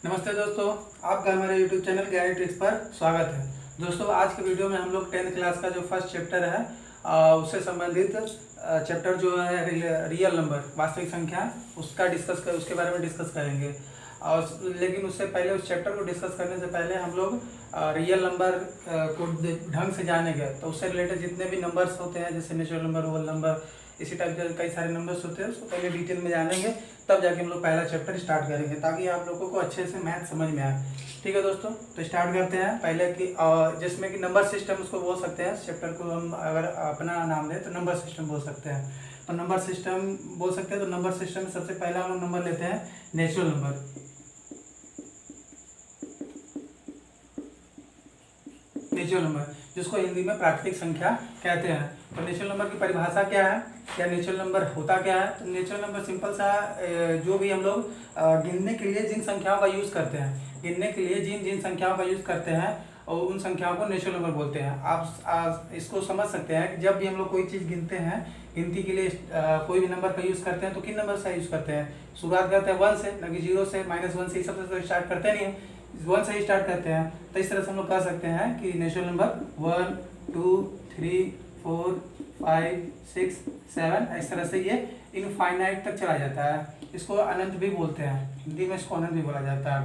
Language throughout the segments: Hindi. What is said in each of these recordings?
नमस्ते दोस्तों, आपका हमारे YouTube चैनल ज्ञानी ट्रिक्स पर स्वागत है। दोस्तों, आज के वीडियो में हम लोग 10th क्लास का जो फर्स्ट चैप्टर है उससे संबंधित चैप्टर जो है रियल नंबर, वास्तविक संख्या, उसके बारे में डिस्कस करेंगे। और लेकिन उससे पहले, उस चैप्टर को डिस्कस करने से पहले हम लोग रियल नंबर को ढंग से जानेंगे। तो उससे रिलेटेड जितने भी नंबर्स होते हैं, जैसे नेचुरल नंबर, होल नंबर, इसी टाइप के कई सारे नंबर्स होते हैं, उसको पहले डिटेल में जानेंगे, तब जाके हम लोग पहला चैप्टर स्टार्ट करेंगे, ताकि आप लोगों को अच्छे से मैथ समझ में आए। ठीक है दोस्तों, तो स्टार्ट करते हैं। पहले की जिसमें कि नंबर सिस्टम उसको बोल सकते हैं। चैप्टर को हम अगर अपना नाम दें तो नंबर सिस्टम बोल सकते हैं। तो नंबर सिस्टम बोल सकते हैं। तो नंबर सिस्टम में सबसे पहला हम लोग नंबर लेते हैं नेचुरल नंबर। नेचुरल नंबर, जिसको हिंदी में प्राकृतिक संख्या कहते हैं। तो नेचुरल नंबर की परिभाषा क्या है, या नेचुरल नंबर होता क्या है? तो नेचुरल नंबर सिंपल सा, जो भी हम लोग गिनने के लिए जिन संख्याओं का यूज़ करते हैं, गिनने के लिए जिन जिन संख्याओं का यूज़ करते हैं, और उन संख्याओं को नेचुरल नंबर बोलते हैं। आप इसको समझ सकते हैं कि जब भी हम लोग कोई चीज़ गिनते हैं, गिनती के लिए कोई भी नंबर का यूज़ करते हैं, तो किन नंबर से यूज़ करते हैं? शुरुआत करते हैं 1 से, न कि 0 से, -1 से, सबसे तो स्टार्ट करते नहीं है, 1 से ही स्टार्ट करते हैं। तो इस तरह से हम लोग कह सकते हैं कि नेचुरल नंबर 1, 2, 3, 4, 5, 6, 7, इस तरह से ये इनफाइनाइट तक चला जाता है। इसको अनंत भी बोलते हैं, हिंदी में इसको अनंत भी बोला जाता है।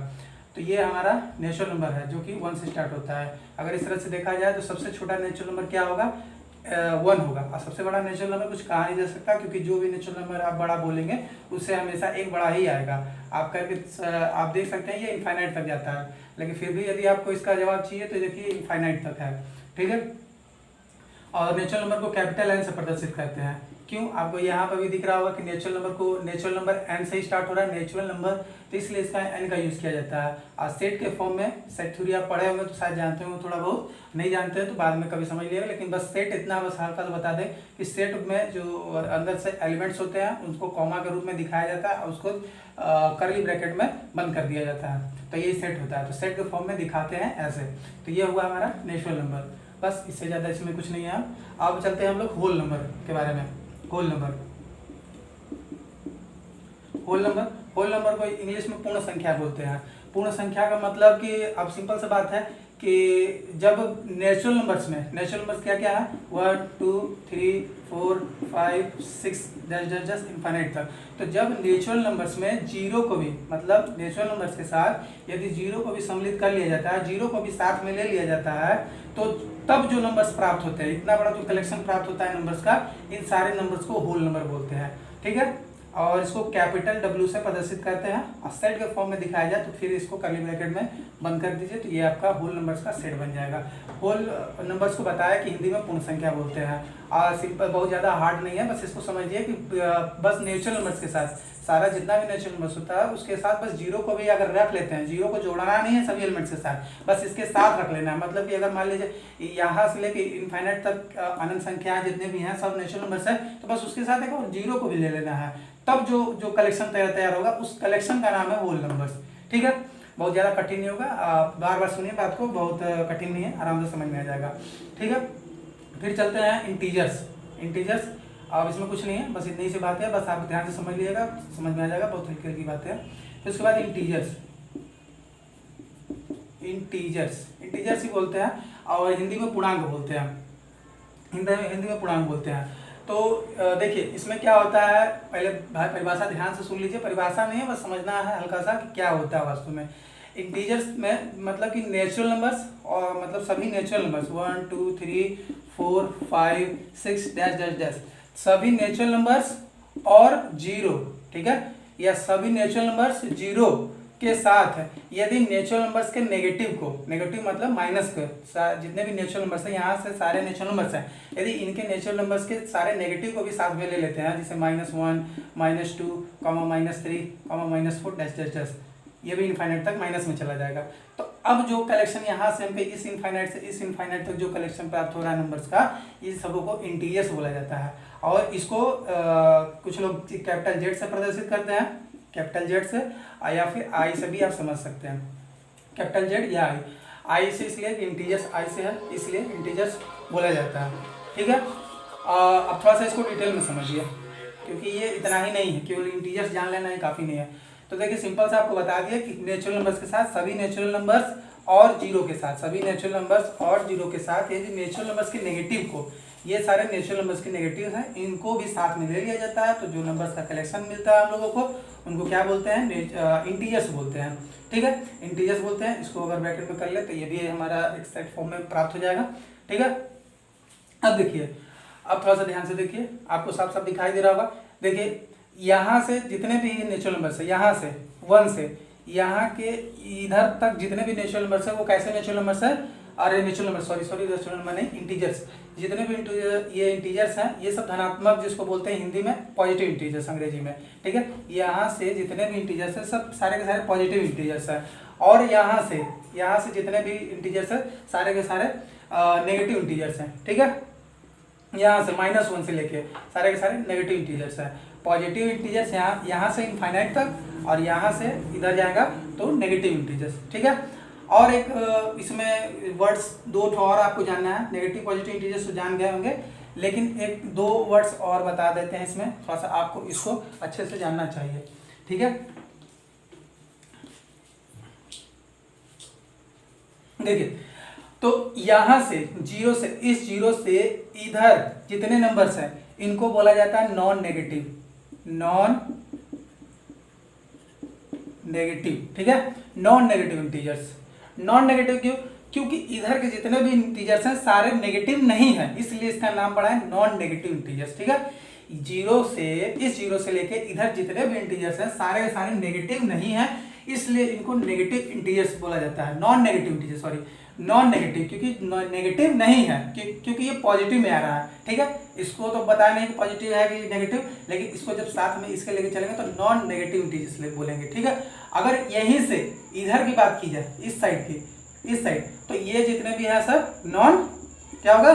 तो ये हमारा नेचुरल नंबर है, जो कि 1 से स्टार्ट होता है। अगर इस तरह से देखा जाए तो सबसे छोटा नेचुरल नंबर क्या होगा? 1 होगा। और सबसे बड़ा नेचुरल नंबर कुछ कहा नहीं जा सकता, क्योंकि जो भी नेचुरल नंबर आप बड़ा बोलेंगे उससे हमेशा एक बड़ा ही आएगा। आप करके आप देख सकते हैं ये इनफाइनाइट तक जाता है, लेकिन फिर भी यदि आपको इसका जवाब चाहिए तो देखिए इनफाइनाइट तक है। ठीक है। और नेचुरल नंबर को कैपिटल एन से प्रदर्शित करते हैं। क्यों? आपको यहाँ पर भी दिख रहा होगा कि नेचुरल नंबर एन से ही स्टार्ट हो रहा है, नेचुरल नंबर, तो इसलिए इसका एन का यूज़ किया जाता है। और सेट के फॉर्म में, सेट थ्योरी आप पढ़े होंगे तो शायद जानते होंगे, थोड़ा बहुत नहीं जानते हैं तो बाद में कभी समझ लिएगा। लेकिन बस सेट इतना बस हल्का सा बता दें कि सेट में जो अंदर से एलिमेंट्स होते हैं उनको कॉमा के रूप में दिखाया जाता है, और उसको करली ब्रैकेट में बंद कर दिया जाता है। तो ये सेट होता है। तो सेट के फॉर्म में दिखाते हैं ऐसे। तो ये हुआ हमारा नेचुरल नंबर। बस इससे ज़्यादा इसमें कुछ नहीं है। अब चलते हैं हम लोग होल नंबर के बारे में। होल नंबर को इंग्लिश में पूर्ण संख्या बोलते हैं। पूर्ण संख्या का मतलब कि अब सिंपल सा बात है कि जब नेचुरल नंबर्स क्या क्या है? 1, 2, 3, 4, 5, 6 जस्ट इनफाइनाइट तक। तो जब नेचुरल नंबर्स में जीरो को भी, मतलब नेचुरल नंबर्स के साथ यदि जीरो को भी सम्मिलित कर लिया जाता है, जीरो को भी साथ में ले लिया जाता है, तो तब जो नंबर्स प्राप्त होते हैं, इतना बड़ा जो कलेक्शन प्राप्त होता है नंबर्स का, इन सारे नंबर्स को होल नंबर बोलते हैं। ठीक है। और इसको कैपिटल W से प्रदर्शित करते हैं। और सेट के फॉर्म में दिखाया जाए तो फिर इसको कर्ली ब्रैकेट में बंद कर दीजिए, तो ये आपका होल नंबर्स का सेट बन जाएगा। होल नंबर्स को बताया कि हिंदी में पूर्ण संख्या बोलते हैं। और सिंपल, बहुत ज़्यादा हार्ड नहीं है, बस इसको समझिए कि बस नेचुरल नंबर्स के साथ, सारा जितना भी नेचुरल नंबर्स होता है उसके साथ बस जीरो को भी अगर रख लेते हैं, जीरो को जोड़ना नहीं है सभी एलिमेंट्स के साथ, बस इसके साथ रख लेना है। मतलब कि अगर मान लीजिए यहाँ से लेके इनफाइनाइट तक अनंत संख्याएं जितने भी हैं सब नेचुरल नंबर्स है, तो बस उसके साथ एक और जीरो को भी ले लेना है, तब जो कलेक्शन तैयार होगा, उस कलेक्शन का नाम है होल नंबर्स। ठीक है। बहुत ज़्यादा कठिन नहीं होगा, बार बार सुनिए बात को, बहुत कठिन नहीं है, आराम से समझ में आ जाएगा। ठीक है। फिर चलते हैं इंटीजर्स। अब इसमें कुछ नहीं है, बस इतनी सी बात है, बस आप ध्यान से समझ लीजिएगा, समझ में आ जाएगा, बहुत हल्की हल्की बात है। फिर उसके बाद इंटीजर्स ही बोलते हैं, और हिंदी में पूर्णांक बोलते हैं। हिंदी में पूर्णांक बोलते हैं। तो देखिए इसमें क्या होता है, पहले भाई परिभाषा ध्यान से सुन लीजिए। परिभाषा नहीं है, बस समझना है हल्का सा कि क्या होता है वास्तव में। इंटीजर्स में मतलब कि नेचुरल नंबर्स, और मतलब सभी natural numbers 1, 2, 3, 4, 5, 6 dash dash dash, सभी नेचुरल नंबर्स और जीरो। ठीक है। या सभी नेचुरल नंबर्स जीरो के साथ यदि नेचुरल नंबर्स के नेगेटिव मतलब माइनस के, जितने भी नेचुरल नंबर्स हैं, यहाँ से सारे नेचुरल नंबर्स हैं, यदि इनके नेचुरल नंबर्स के सारे नेगेटिव को भी साथ में ले लेते हैं, जैसे -1, -2, -3, -4 डैश डैश डैश, ये भी इनफाइनाइट तक माइनस में चला जाएगा। तो अब जो कलेक्शन यहाँ से हमको इस इनफाइनाइट से इस इनफाइनाइट तक जो कलेक्शन प्राप्त हो रहा है नंबर्स का, इस सबों को इंटीजर्स बोला जाता है। और इसको कुछ लोग कैपिटल जेड से प्रदर्शित करते हैं, कैपिटल जेड से, या फिर आई से भी आप समझ सकते हैं, कैपिटल जेड या आई से, इसलिए इंटीजर्स आई से है, इसलिए इंटीजर्स बोला जाता है। ठीक है। अब थोड़ा सा इसको डिटेल में समझिए, क्योंकि ये इतना ही नहीं है, केवल इंटीजर्स जान लेना ही काफ़ी नहीं है। तो देखिए सिंपल सा आपको बता दिया कि नेचुरल नंबर्स के साथ सभी नेचुरल नंबर्स और जीरो के साथ, सभी नेचुरल नंबर्स और जीरो के साथ ये जो नेचुरल नंबर्स के नेगेटिव को, ये सारे नेचुरल नंबर्स के नेगेटिव हैं, इनको भी साथ में ले लिया जाता है। तो जो नंबर्स का कलेक्शन मिलता है हम लोगों को उनको क्या बोलते हैं, इंटीजर्स बोलते हैं। ठीक है, इंटीजर्स बोलते हैं। इसको अगर ब्रैकेट में कर ले तो ये भी हमारा एक्सैक्ट फॉर्म में प्राप्त हो जाएगा। ठीक है, अब देखिए, अब थोड़ा सा ध्यान से देखिए, आपको साफ साफ दिखाई दे रहा होगा। देखिए यहाँ से जितने भी नेचुरल नंबर्स है, यहाँ से 1 से यहाँ के इधर तक जितने भी नेचुरल नंबर्स है वो कैसे नेचुरल नंबर्स है, अरे natural number sorry natural number नहीं, इंटीजर्स। जितने भी ये इंटीजर्स हैं ये सब धनात्मक, जिसको बोलते हैं हिंदी में पॉजिटिव इंटीजर्स अंग्रेजी में। ठीक है, यहाँ से जितने भी इंटीजर्स हैं सब सारे के सारे पॉजिटिव इंटीजर्स हैं, और यहाँ से जितने भी इंटीजर्स हैं सारे के सारे नेगेटिव इंटीजर्स हैं। ठीक है, यहाँ से -1 से लेके सारे के सारे नेगेटिव इंटीजर्स हैं। पॉजिटिव इंटीजर्स यहाँ से इनफाइनाइट तक, और यहाँ से इधर जाएगा तो नेगेटिव इंटीजर्स। ठीक है, और एक इसमें वर्ड्स 2 और आपको जानना है। नेगेटिव पॉजिटिव इंटीजर्स तो जान गए होंगे, लेकिन 1-2 वर्ड्स और बता देते हैं इसमें, थोड़ा सा आपको इसको अच्छे से जानना चाहिए। ठीक है, देखिए तो यहाँ से जीरो से, इस जीरो से इधर जितने नंबर्स हैं इनको बोला जाता है नॉन नेगेटिव। ठीक है, non negative integers. Non negative क्यों? क्योंकि इधर के जितने भी इंटीजर्स हैं सारे नेगेटिव नहीं हैं, इसलिए इसका नाम पड़ा है नॉन नेगेटिव इंटीजर्स। ठीक है, इस जीरो से लेके इधर जितने भी इंटीजर्स हैं सारे के सारे नेगेटिव नहीं हैं, इसलिए इनको नेगेटिव इंटीजर्स बोला जाता है। Non negative integers, sorry non negative, क्योंकि नेगेटिव नहीं है, क्योंकि ये पॉजिटिव में आ रहा है। ठीक है, इसको तो बताया नहीं कि पॉजिटिव है कि नेगेटिव, लेकिन इसको जब साथ में इसके लेके चलेंगे तो नॉन नेगेटिव इंटीजर्स बोलेंगे। ठीक है, अगर यहीं से इधर की बात की जाए, इस साइड, तो ये जितने भी है सब नॉन क्या होगा,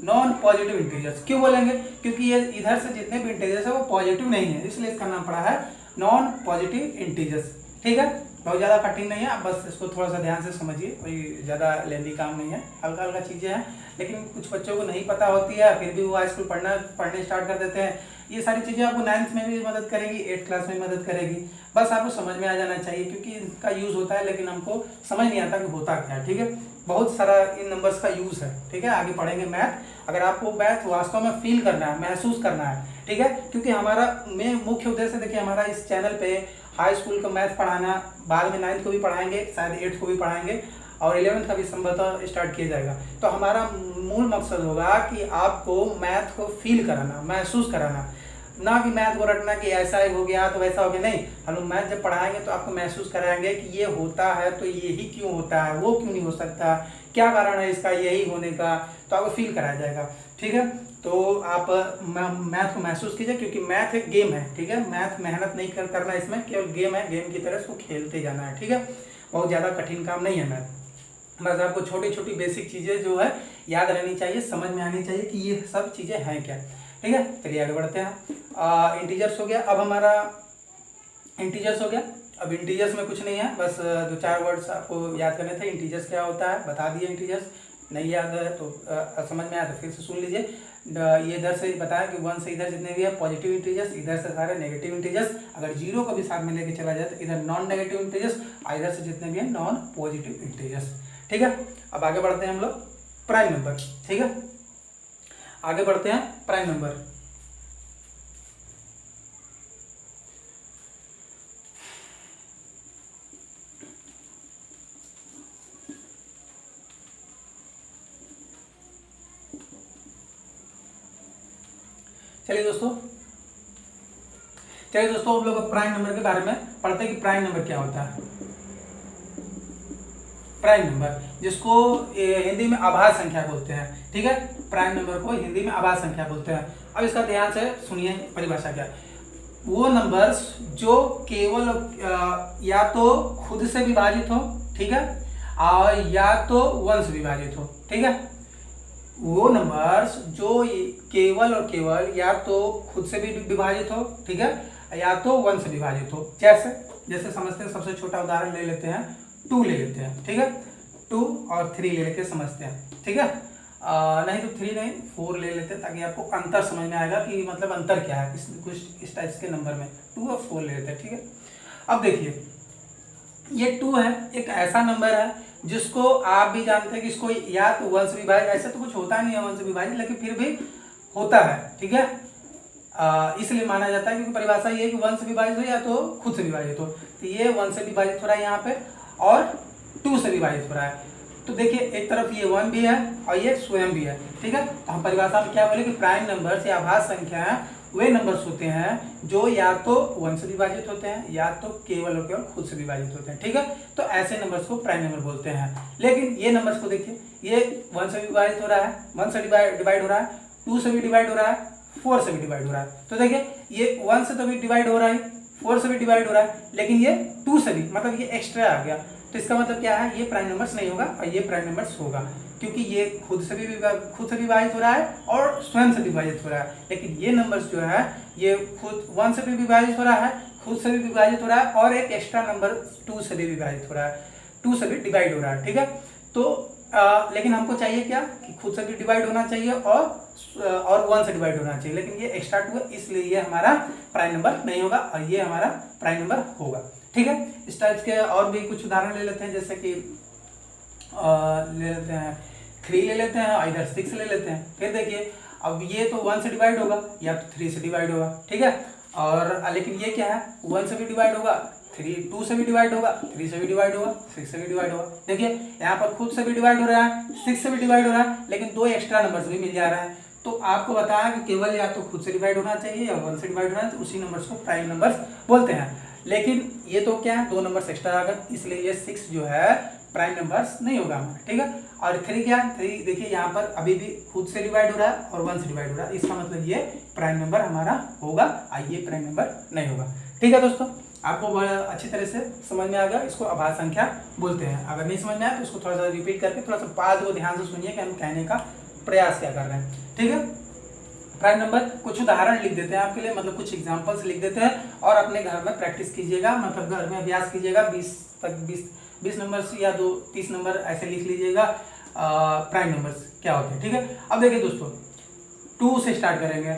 नॉन पॉजिटिव इंटीजर्स। क्यों बोलेंगे? क्योंकि ये इधर से जितने भी इंटीजर्स है वो पॉजिटिव नहीं है, इसलिए इसका नाम पड़ा है नॉन पॉजिटिव इंटीजर्स। ठीक है, बहुत ज़्यादा कठिन नहीं है, आप बस इसको थोड़ा सा ध्यान से समझिए, कोई ज़्यादा लेंदी काम नहीं है, हल्का चीज़ें हैं। लेकिन कुछ बच्चों को नहीं पता होती है, फिर भी वो हाई स्कूल पढ़ने स्टार्ट कर देते हैं। ये सारी चीज़ें आपको 9th में भी मदद करेगी, 8th क्लास में मदद करेगी, बस आपको समझ में आ जाना चाहिए, क्योंकि इनका यूज़ होता है लेकिन हमको समझ नहीं आता कि होता क्या है। ठीक है, बहुत सारा इन नंबर्स का यूज़ है। ठीक है, आगे पढ़ेंगे मैथ। अगर आपको मैथ वास्तव में फील करना है, महसूस करना है, ठीक है, क्योंकि हमारा मुख्य उद्देश्य देखिए, हमारा इस चैनल पे हाई स्कूल का मैथ पढ़ाना, बाद में 9th को भी पढ़ाएंगे, शायद 8th को भी पढ़ाएंगे, और 11th का भी संभवतः स्टार्ट किया जाएगा। तो हमारा मूल मकसद होगा कि आपको मैथ को फील कराना, महसूस कराना, ना कि मैथ को रटना कि ऐसा ही हो गया तो वैसा हो गया। नहीं, हम लोग मैथ जब पढ़ाएंगे तो आपको महसूस कराएंगे कि ये होता है तो यही क्यों होता है, वो क्यों नहीं हो सकता, क्या कारण है इसका यही होने का, तो आपको फील कराया जाएगा। ठीक है, तो आप मैथ को महसूस कीजिए, क्योंकि मैथ एक गेम है। ठीक है, मैथ मेहनत नहीं करना, इसमें केवल गेम है, गेम की तरह इसको खेलते जाना है। ठीक है, बहुत ज़्यादा कठिन काम नहीं है मैथ, बस आपको छोटी छोटी बेसिक चीज़ें जो है याद रहनी चाहिए, समझ में आनी चाहिए कि ये सब चीज़ें हैं क्या। ठीक है, चलिए आगे बढ़ते हैं। इंटीजर्स हो गया, अब हमारा इंटीजर्स हो गया। अब इंटीजर्स में कुछ नहीं है, बस 2-4 वर्ड्स आपको याद करने थे। इंटीजर्स क्या होता है बता दिए, इंटीजर्स नहीं याद है तो समझ में आया तो फिर से सुन लीजिए। ये इधर से बताया कि 1 से इधर जितने भी है पॉजिटिव इंटीजर्स, इधर से सारे नेगेटिव इंटीजर्स। अगर जीरो को भी साथ में लेके चला जाए तो इधर नॉन नेगेटिव इंटीजर्स, इधर से जितने भी है नॉन पॉजिटिव इंटीजर्स। ठीक है, अब आगे बढ़ते हैं हम लोग प्राइम नंबर। ठीक है, आगे बढ़ते हैं प्राइम नंबर। चलिए दोस्तों हम लोग प्राइम नंबर के बारे में पढ़ते हैं कि प्राइम नंबर क्या होता है। प्राइम नंबर, जिसको हिंदी में आभाज्य संख्या बोलते हैं। ठीक है, प्राइम नंबर को हिंदी में आभाज्य संख्या बोलते हैं। अब इसका ध्यान से सुनिए, परिभाषा क्या है। वो नंबर्स जो केवल या तो खुद से विभाजित हो, ठीक है, और या तो 1 से विभाजित हो। ठीक है, वो नंबर्स जो केवल और केवल या तो खुद से भी विभाजित हो, ठीक है, या तो 1 से विभाजित हो। जैसे समझते हैं, सबसे छोटा उदाहरण ले लेते हैं, 2 ले लेते हैं। ठीक है, 2 और 3 ले लेके समझते हैं। ठीक है, नहीं तो 3 नहीं 4 ले लेते हैं, ताकि आपको अंतर समझ में आएगा कि मतलब अंतर क्या है कुछ इस टाइप्स के नंबर में। 2 और 4 ले लेते हैं, ठीक है। अब देखिए ये 2 है, एक ऐसा नंबर है जिसको आप भी जानते हैं कि इसको या तो 1 से विभाजित, ऐसा तो कुछ होता नहीं है 1 से विभाजित, लेकिन फिर भी होता है, ठीक है। इसलिए माना जाता है क्योंकि परिभाषा ये है कि 1 से विभाजित हो या तो खुद से विभाजित हो। तो ये 1 से विभाजित हो रहा है यहाँ पे और 2 से विभाजित हो रहा है। तो देखिए एक तरफ ये 1 भी है और ये स्वयं भी है, ठीक है। तो हम परिभाषा में क्या बोले कि प्राइम नंबर्स या आभास संख्या वे नंबर्स होते हैं जो या तो 1 से विभाजित होते हैं या तो केवल और केवल खुद से विभाजित होते हैं, ठीक है। तो ऐसे नंबर्स को प्राइम नंबर बोलते हैं। लेकिन ये नंबर्स को देखिए, ये 1 से विभाजित हो रहा है, 1 से डिवाइड हो रहा है, 2 से भी डिवाइड हो रहा है, 4 से भी डिवाइड हो रहा है। तो देखिए ये 1 से तो भी डिवाइड हो रहा है, 4 से भी डिवाइड हो रहा है, लेकिन ये 2 से भी, मतलब ये एक्स्ट्रा आ गया। तो इसका मतलब क्या है, ये प्राइम नंबर्स नहीं होगा और ये प्राइम नंबर्स होगा, क्योंकि ये खुद से विभाजित हो रहा है और स्वयं से विभाजित हो रहा है। लेकिन ये नंबर्स जो है ये खुद 1 से भी विभाजित हो रहा है, खुद से भी विभाजित हो रहा है और एक एक्स्ट्रा नंबर 2 से भी विभाजित हो रहा है, 2 से भी डिवाइड हो रहा है, ठीक है। तो लेकिन हमको चाहिए क्या कि खुद से भी डिवाइड होना चाहिए और 1 से डिवाइड होना चाहिए, लेकिन ये एक्स्ट्रा 2 है, इसलिए ये हमारा प्राइम नंबर नहीं होगा और ये हमारा प्राइम नंबर होगा, ठीक है। इस टाइप के और भी कुछ उदाहरण ले लेते हैं, जैसे कि ले लेते हैं 3 ले लेते हैं और इधर 6 ले लेते हैं। फिर देखिए अब ये तो 1 से डिवाइड होगा या तो 3 से डिवाइड होगा, ठीक है। और लेकिन ये क्या है, 1 से भी डिवाइड होगा, 2 से भी डिवाइड होगा, 3 से भी डिवाइड होगा, 6 से भी डिवाइड होगा। देखिए यहाँ पर खुद से भी डिवाइड हो रहा है, 6 से भी डिवाइड हो रहा है, लेकिन 2 एक्स्ट्रा नंबर्स भी मिल जा रहा है। तो आपको बताया कि केवल या तो खुद से डिवाइड होना चाहिए या 1 से डिवाइड होना है, तो उसी नंबर्स को प्राइम नंबर्स बोलते हैं। लेकिन ये तो क्या है, 2 नंबर्स एक्स्ट्रा आ गए, इसलिए ये 6 जो है प्राइम नंबर्स नहीं होगा हमारा, ठीक है। और 3 क्या है, 3 देखिए यहाँ पर अभी भी खुद से डिवाइड हो रहा है और 1 से डिवाइड हो रहा है, इसका मतलब ये प्राइम नंबर हमारा होगा और ये प्राइम नंबर नहीं होगा, ठीक है दोस्तों। आपको बड़ा अच्छी तरह से समझ में आ गया, इसको आभास संख्या बोलते हैं। अगर नहीं समझ में आया तो इसको थोड़ा सा रिपीट करके थोड़ा सा बात को ध्यान से सुनिए कि हम कहने का प्रयास क्या कर रहे हैं, ठीक है। प्राइम नंबर कुछ उदाहरण लिख देते हैं आपके लिए, मतलब कुछ एग्जांपल्स लिख देते हैं और अपने घर में प्रैक्टिस कीजिएगा, मतलब घर में अभ्यास कीजिएगा। 20 नंबर या 30 नंबर ऐसे लिख लीजिएगा प्राइम नंबर्स क्या होते हैं, ठीक है। अब देखिए दोस्तों 2 से स्टार्ट करेंगे।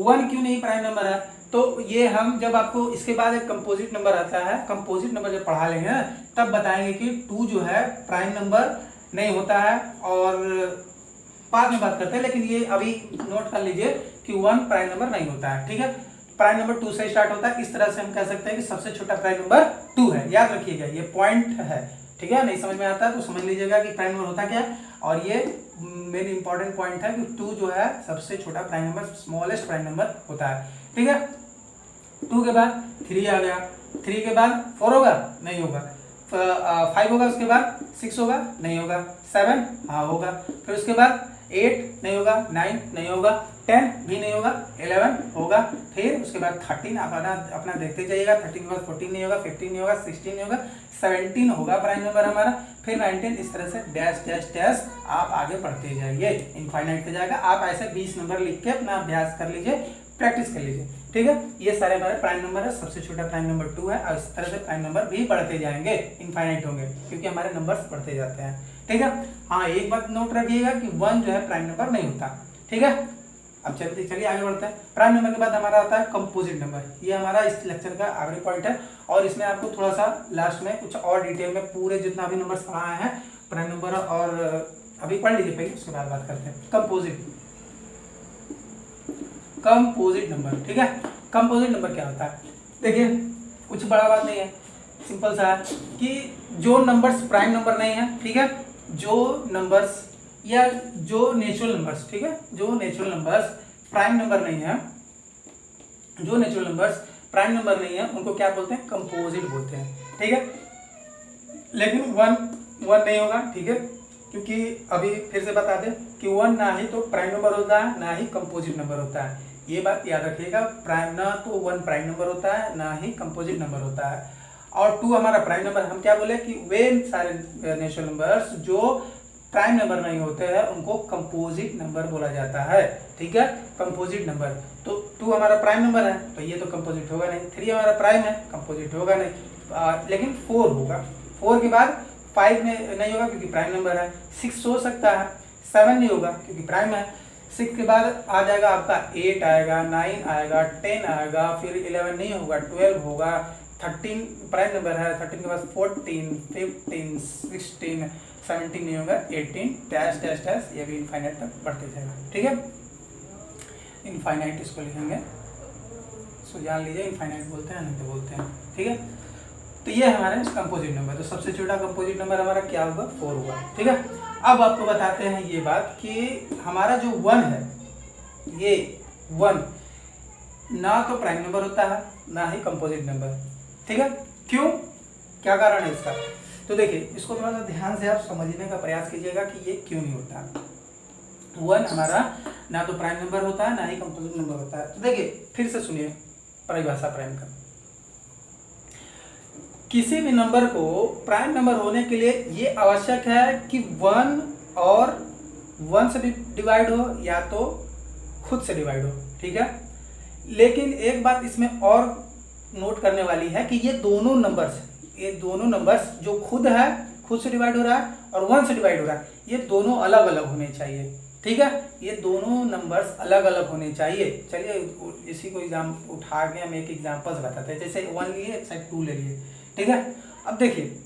1 क्यों नहीं प्राइम नंबर है, तो ये हम जब आपको इसके बाद एक कंपोजिट नंबर आता है, कंपोजिट नंबर जब पढ़ा लेंगे तब बताएंगे कि 2 जो है प्राइम नंबर नहीं होता है, और बाद में बात करते हैं। लेकिन ये अभी नोट कर लीजिए कि 1 प्राइम नंबर नहीं होता है, ठीक है। प्राइम नंबर 2 से स्टार्ट होता है। इस तरह से हम कह सकते हैं कि सबसे छोटा प्राइम नंबर 2 है, याद रखिएगा ये पॉइंट है, ठीक है। नहीं समझ में आता है तो समझ लीजिएगा कि प्राइम नंबर होता क्या है, और ये मेन इंपॉर्टेंट पॉइंट है कि 2 जो है सबसे छोटा prime number, smallest prime number होता है, ठीक है। 2 के बाद 3 आ गया, 3 के बाद 4 होगा, नहीं होगा, 5 होगा, उसके बाद 6 होगा, नहीं होगा, 7 हाँ होगा, फिर उसके बाद 8 नहीं होगा, 9 नहीं होगा, 10 भी नहीं होगा, 11 होगा, फिर उसके बाद 13 आप अपना देखते जाइएगा, 13 के बाद 14 नहीं होगा, 15 नहीं होगा, 16 नहीं होगा, 17 होगा प्राइम नंबर हमारा, फिर 19, इस तरह से डैश डैश डैश आप आगे बढ़ते जाइए, इनफाइनाइट पे जाएगा। आप ऐसे 20 नंबर लिख के अपना अभ्यास कर लीजिए, प्रैक्टिस कर लीजिए, ठीक है। ये सारे हमारे प्राइम नंबर है, सबसे छोटा प्राइम नंबर 2 है, और इस तरह से प्राइम नंबर भी बढ़ते जाएंगे, इनफाइनाइट होंगे, क्योंकि हमारे नंबर्स बढ़ते जाते हैं, ठीक है। हाँ एक बात नोट रखिएगा कि 1 जो है प्राइम नंबर नहीं होता, ठीक है। अब चलिए आगे बढ़ते हैं। प्राइम नंबर के बाद हमारा आता है कंपोजिट नंबर, ये हमारा इस लेक्चर का आखिरी पॉइंट है, और इसमें आपको थोड़ा सा लास्ट में कुछ और डिटेल में पूरे जितना भी नंबर्स पढ़ाए हैं प्राइम नंबर, और अभी पढ़ लीजिए पहले, उसके बाद बात करते हैं कंपोजिट नंबर, ठीक है। कंपोजिट नंबर क्या होता है, देखिए कुछ बड़ा बात नहीं है, सिंपल सा है कि जो नंबर्स प्राइम नंबर नहीं है, ठीक है, जो नंबर्स या जो नेचुरल नंबर्स, ठीक है, जो नेचुरल नंबर्स प्राइम नंबर नहीं है, जो नेचुरल नंबर्स प्राइम नंबर नहीं है उनको क्या बोलते हैं, कंपोजिट बोलते हैं, ठीक है। लेकिन 1 नहीं होगा, ठीक है, क्योंकि अभी फिर से बता दें कि 1 ना ही तो प्राइम नंबर होता है ना ही कंपोजिट नंबर होता है, ये बात याद रखिएगा। प्राइम ना तो 1 प्राइम नंबर होता है ना ही कंपोजिट नंबर होता है, और 2 हमारा प्राइम नंबर। हम क्या बोले कि वे सारे नेचुरल नंबर्स जो प्राइम नंबर नहीं होते हैं उनको कंपोजिट नंबर बोला जाता है, ठीक है, कंपोजिट नंबर। तो 2 हमारा प्राइम नंबर है तो ये तो कंपोजिट होगा नहीं, 3 हमारा प्राइम है, कंपोजिट होगा नहीं, लेकिन 4 होगा, 4 के बाद 5 नहीं होगा क्योंकि प्राइम नंबर है, 6 हो सकता है, 7 नहीं होगा क्योंकि प्राइम है। 6 के बाद आ जाएगा आपका 8 आएगा, 9 आएगा, 10 आएगा, फिर 11 नहीं होगा, 12 होगा, 13 प्राइम नंबर है, 13 के बाद 14, 15, 16, 17 नहीं होगा, 18 डैश डैश डैश, ये भी इनफाइनाइट तक बढ़ते जाएगा। ठीक है, इनफाइनाइट इसको लिखेंगे, इसको जान लीजिए, इनफाइनाइट बोलते हैं नहीं तो बोलते हैं। ठीक है, तो ये हमारे कंपोजिट नंबर, तो सबसे छोटा कंपोजिट नंबर हमारा क्या होगा, 4 होगा। ठीक है, अब आपको बताते हैं ये बात कि हमारा जो 1 है, ये 1 ना तो प्राइम नंबर होता है ना ही कंपोजिट नंबर। ठीक है, क्यों, क्या कारण है इसका, तो देखिए इसको थोड़ा सा ध्यान से आप समझने का प्रयास कीजिएगा कि ये क्यों नहीं होता। 1 हमारा ना तो प्राइम नंबर होता है ना ही कंपोजिट नंबर होता है। तो देखिए फिर से सुनिए परिभाषा प्राइम का, किसी भी नंबर को प्राइम नंबर होने के लिए ये आवश्यक है कि 1 और 1 से डिवाइड हो या तो खुद से डिवाइड हो। ठीक है, लेकिन एक बात इसमें और नोट करने वाली है कि ये दोनों नंबर्स जो खुद से डिवाइड हो रहा है और 1 से डिवाइड हो रहा है, ये दोनों अलग अलग होने चाहिए। ठीक है, ये दोनों नंबर्स अलग अलग होने चाहिए। चलिए इसी को एग्जाम उठा के हम एक एग्जाम्पल्स बताते हैं, जैसे 1 लिए, एक साइड 2 ले लिए। ठीक है, अब देखिए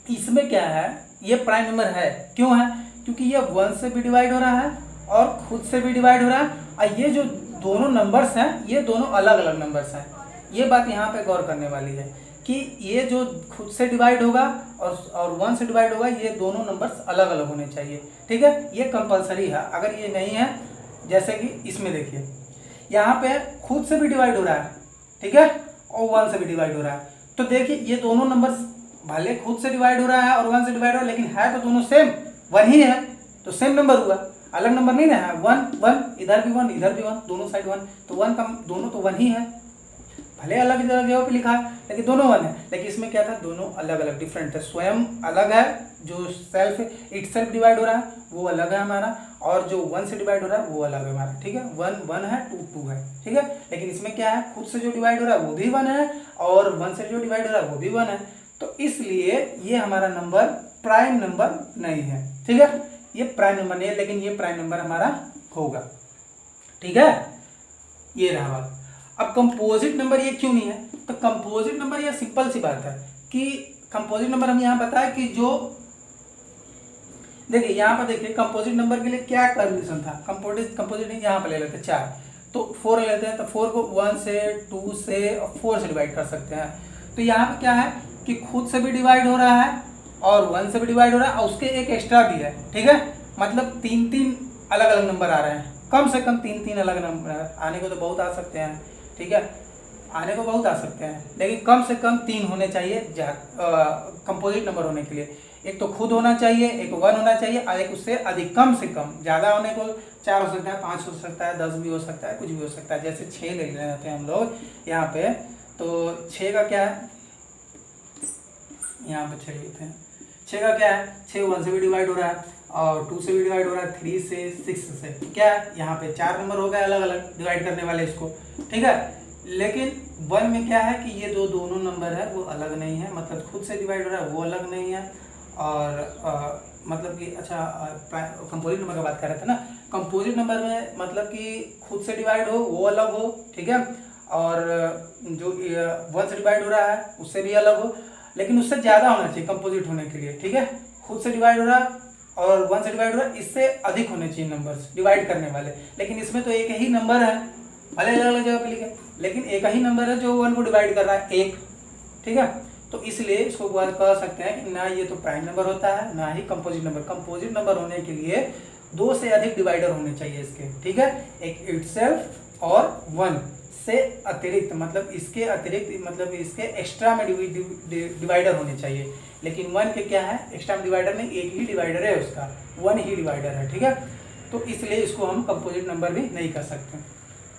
इसमें क्या है, ये प्राइम नंबर है, क्यों है, क्योंकि ये 1 से भी डिवाइड हो रहा है और खुद से भी डिवाइड हो रहा है, और ये जो दोनों नंबर्स हैं ये दोनों अलग अलग नंबर्स हैं। ये बात यहाँ पे गौर करने वाली है कि ये जो खुद से डिवाइड होगा और 1 से डिवाइड होगा, ये दोनों नंबर्स अलग अलग होने चाहिए। ठीक है, ये कंपलसरी है, अगर ये नहीं है, जैसे कि इसमें देखिए यहाँ पे खुद से भी डिवाइड हो रहा है, ठीक है, और 1 से भी डिवाइड हो रहा है, तो देखिए ये दोनों नंबर्स भले खुद से डिवाइड हो रहा है और 1 से डिवाइड हो रहा है, लेकिन है तो दोनों सेम, 1 ही है, तो सेम नंबर हुआ, अलग नंबर नहीं ना है। 1 1, इधर भी 1 इधर भी 1, दोनों साइड 1, तो 1 का दोनों तो 1 ही है, भले अलग जगह पे लिखा है लेकिन दोनों 1 है। लेकिन इसमें क्या था, दोनों अलग अलग डिफरेंट है, स्वयं अलग है, जो सेल्फ डिवाइड हो रहा है वो अलग है हमारा, और जो 1 से डिवाइड हो रहा है वो अलग है हमारा। ठीक है, 1 1 है, 2 2 है। ठीक है, लेकिन इसमें क्या है, खुद से जो डिवाइड हो रहा है वो भी 1 है और 1 से जो डिवाइड हो रहा है वो भी 1 है, तो इसलिए ये हमारा नंबर प्राइम नंबर नहीं है। ठीक है, ये प्राइम नंबर नहीं है, लेकिन ये प्राइम नंबर हमारा होगा। ठीक है, ये रहा बात। अब कंपोजिट नंबर ये क्यों नहीं है, तो कंपोजिट नंबर ये सिंपल सी बात है कि कंपोजिट नंबर हम यहाँ बताया कि जो देखिए यहाँ पर देखिए कंपोजिट नंबर के लिए क्या कंडीशन था, कंपोजिट यहाँ पर ले लेते हैं 4, तो 4 लेते हैं, तो 4 को 1 से 2 से और 4 से डिवाइड कर सकते हैं। तो यहाँ पे क्या है कि खुद से भी डिवाइड हो रहा है और 1 से भी डिवाइड हो रहा है, और उसके एक एक्स्ट्रा भी है। ठीक है, मतलब 3 अलग अलग नंबर आ रहे हैं, कम से कम 3 अलग नंबर, आने को तो बहुत आ सकते हैं। ठीक है, आने को बहुत आ सकते हैं, लेकिन कम से कम 3 होने चाहिए कंपोजिट नंबर होने के लिए। एक तो खुद होना चाहिए, एक 1 होना चाहिए, और एक उससे अधिक, कम से कम। ज़्यादा होने को 4 हो सकता है, 5 हो सकता है, 10 भी हो सकता है, कुछ भी हो सकता है। जैसे 6 ले लेते हैं हम लोग यहाँ पे, तो 6 का क्या है, यहाँ पे 6 लेते हैं, 6 का क्या है, 6 1 से भी डिवाइड हो रहा है और 2 से भी डिवाइड हो रहा है, 3 से 6 से, क्या है यहाँ पे 4 नंबर हो गए अलग अलग डिवाइड करने वाले इसको। ठीक है, लेकिन 1 में क्या है कि ये दोनों नंबर है वो अलग नहीं है, मतलब खुद से डिवाइड हो रहा है वो अलग नहीं है, और मतलब कि अच्छा कंपोजिट नंबर का बात कर रहे थे ना, कंपोजिट नंबर में मतलब कि खुद से डिवाइड हो वो अलग हो, ठीक है, और जो 1 से डिवाइड हो रहा है उससे भी अलग हो, लेकिन उससे ज़्यादा होना चाहिए कंपोजिट होने के लिए। ठीक है, खुद से डिवाइड हो रहा है और 1 से डिवाइड हो रहा है, इससे अधिक होने चाहिए नंबर्स डिवाइड करने वाले, लेकिन इसमें तो एक ही नंबर है, भले अलग अलग जगह पे लिखे, लेकिन एक ही नंबर है जो 1 को डिवाइड कर रहा है, 1। ठीक है, तो इसलिए इसको कह सकते हैं कि ना ये तो प्राइम नंबर होता है ना ही कंपोजिट नंबर। कंपोजिट नंबर होने के लिए 2 से अधिक डिवाइडर होने चाहिए इसके। ठीक है, एक इटसेल्फ और 1 से अतिरिक्त, मतलब इसके अतिरिक्त, मतलब इसके एक्स्ट्रा में डिवाइडर होने चाहिए, लेकिन 1 के क्या है, एक्स्ट्रा में डिवाइडर नहीं, एक ही डिवाइडर है उसका, 1 ही डिवाइडर है। ठीक है, तो इसलिए इसको हम कंपोजिट नंबर भी नहीं कर सकते।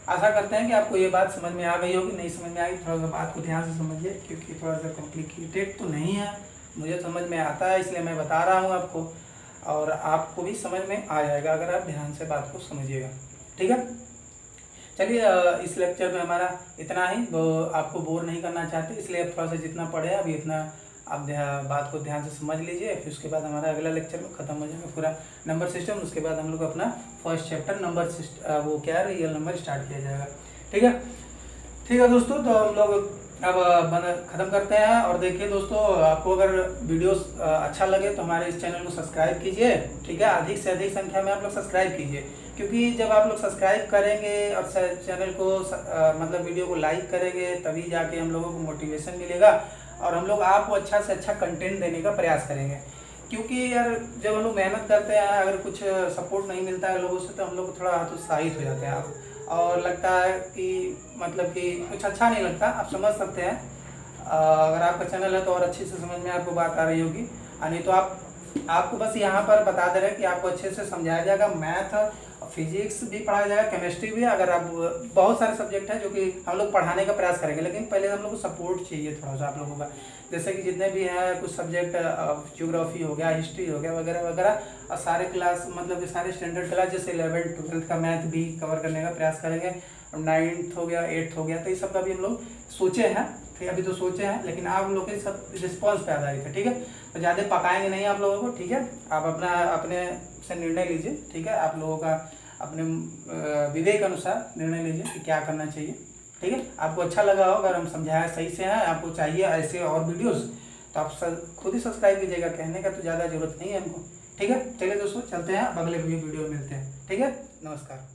आशा करते हैं कि आपको ये बात समझ में आ गई होगी, नहीं समझ में आई थोड़ा सा बात को ध्यान से समझिए, क्योंकि थोड़ा सा कॉम्प्लिकेटेड तो नहीं है, मुझे समझ में आता है इसलिए मैं बता रहा हूँ आपको, और आपको भी समझ में आ जाएगा अगर आप ध्यान से बात को समझिएगा। ठीक है, चलिए इस लेक्चर में हमारा इतना ही, आपको बोर नहीं करना चाहते, इसलिए थोड़ा सा जितना पढ़े अभी इतना आप बात को ध्यान से समझ लीजिए, फिर उसके बाद हमारा अगला लेक्चर में ख़त्म हो जाएगा पूरा नंबर सिस्टम। उसके बाद हम लोग अपना फर्स्ट चैप्टर नंबर वो क्या है, रियल नंबर स्टार्ट किया जाएगा। ठीक है, ठीक है दोस्तों, तो हम लोग अब ख़त्म करते हैं। और देखिए दोस्तों, आपको अगर वीडियोस अच्छा लगे तो हमारे इस चैनल को सब्सक्राइब कीजिए। ठीक है, अधिक से अधिक संख्या में आप लोग सब्सक्राइब कीजिए, क्योंकि जब आप लोग सब्सक्राइब करेंगे और चैनल को मतलब वीडियो को लाइक करेंगे, तभी जाके हम लोगों को मोटिवेशन मिलेगा और हम लोग आपको अच्छा से अच्छा कंटेंट देने का प्रयास करेंगे। क्योंकि यार जब हम लोग मेहनत करते हैं, अगर कुछ सपोर्ट नहीं मिलता है लोगों से, तो हम लोग को थोड़ा हतोत्साहित हो जाते हैं आप, और लगता है कि मतलब कि कुछ अच्छा नहीं लगता। आप समझ सकते हैं, अगर आपका चैनल है तो और अच्छे से समझ में आपको बात आ रही होगी, नहीं तो आपको बस यहाँ पर बता दे रहे हैं कि आपको अच्छे से समझाया जाएगा। मैथ, फिजिक्स भी पढ़ाया जाएगा, केमिस्ट्री भी। अगर आप बहुत सारे सब्जेक्ट हैं जो कि हम लोग पढ़ाने का प्रयास करेंगे, लेकिन पहले हम लोग को सपोर्ट चाहिए थोड़ा सा आप लोगों का। जैसे कि जितने भी हैं कुछ सब्जेक्ट, ज्योग्राफी हो गया, हिस्ट्री हो गया, वगैरह वगैरह, और सारे क्लास मतलब सारे स्टैंडर्ड क्लास, जैसे 11th 12th का मैथ भी कवर करने का प्रयास करेंगे। 9th हो गया, 8th हो गया, तो ये सब का भी हम लोग सोचे हैं। ठीक है, अभी तो सोचे हैं, लेकिन आप लोग के सब रिस्पॉन्स पे आधारित है। ठीक है, तो ज़्यादा पकाएंगे नहीं आप लोगों को। ठीक है, आप अपने से निर्णय लीजिए। ठीक है, आप लोगों का अपने विवेक अनुसार निर्णय लीजिए कि क्या करना चाहिए। ठीक है, आपको अच्छा लगा हो, अगर हम समझाया सही से हैं, आपको चाहिए ऐसे और वीडियोस, तो आप खुद ही सब्सक्राइब कीजिएगा। कहने का तो ज़्यादा जरूरत नहीं है हमको। ठीक है, चलिए दोस्तों, चलते हैं, अब अगले वीडियो मिलते हैं। ठीक है, नमस्कार।